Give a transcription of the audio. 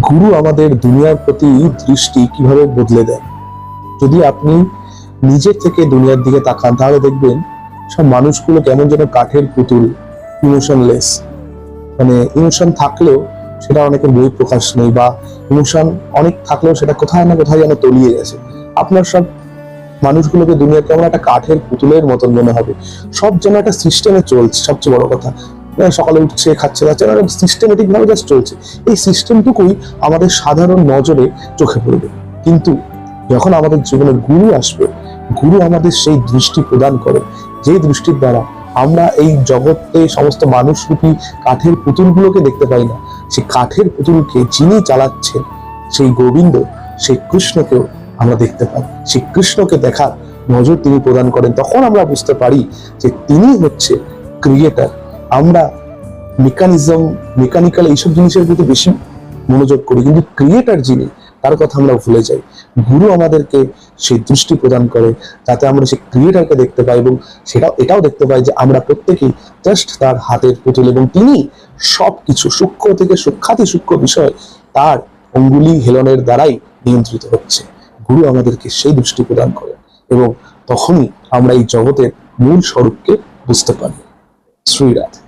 গুরু আমাদের দুনিয়ার প্রতি দৃষ্টি কিভাবে বদলে দেয়। যদি আপনি নিজের থেকে দুনিয়ার দিকে তাকান তাহলে দেখবেন সব মানুষগুলো কেমন যেন কাঠের পুতুল, ইমোশনলেস। মানে ইমোশন থাকলেও সেটা অনেকের বই প্রকাশ নেই, বা ইমোশন অনেক থাকলেও সেটা কোথায় না কোথায় যেন তলিয়ে গেছে। আপনার সব মানুষগুলোকে দুনিয়ার কেমন একটা কাঠের পুতুলের মতন মনে হবে। সব যেন একটা সিস্টেমে চলছে। সবচেয়ে বড় কথা, সকালে উঠছে, খাচ্ছে, যাচ্ছে, সিস্টেমেটিক ভাবে জাস্ট চলছে। এই সিস্টেমটুকুই আমাদের সাধারণ নজরে চোখে পড়বে। কিন্তু যখন আমাদের জীবনে গুরু আসবে, গুরু আমাদের সেই দৃষ্টি প্রদান করে, যে দৃষ্টির দ্বারা আমরা এই জগতে সমস্ত মানুষরূপী কাঠের পুতুলগুলোকে দেখতে পাই না। সেই কাঠের পুতুলকে যিনি চালাচ্ছেন, সেই গোবিন্দ, সেই কৃষ্ণকেও আমরা দেখতে পাই। সেই কৃষ্ণকে দেখার নজর তিনি প্রদান করেন। তখন আমরা বুঝতে পারি যে তিনি হচ্ছে ক্রিয়েটার। আমরা মেকানিক্যাল এইসব জিনিসের প্রতি বেশি মনোযোগ করি, কিন্তু ক্রিয়েটার যিনি, তার কথা আমরা ভুলে যাই। গুরু আমাদেরকে সেই দৃষ্টি প্রদান করে যাতে আমরা সেই ক্রিয়েটারকে দেখতে পাই, এবং এটাও দেখতে পাই যে আমরা প্রত্যেকেই জাস্ট তার হাতের পুতুল, এবং তিনি সবকিছু সূক্ষ্ম থেকে সূক্ষাতি সূক্ষ্ম বিষয় তার অঙ্গুলি হেলনের দ্বারাই নিয়ন্ত্রিত হচ্ছে। গুরু আমাদেরকে সেই দৃষ্টি প্রদান করেন, এবং তখনই আমরা এই জগতের মূল স্বরূপকে বুঝতে পারি। শ্রীরাধে।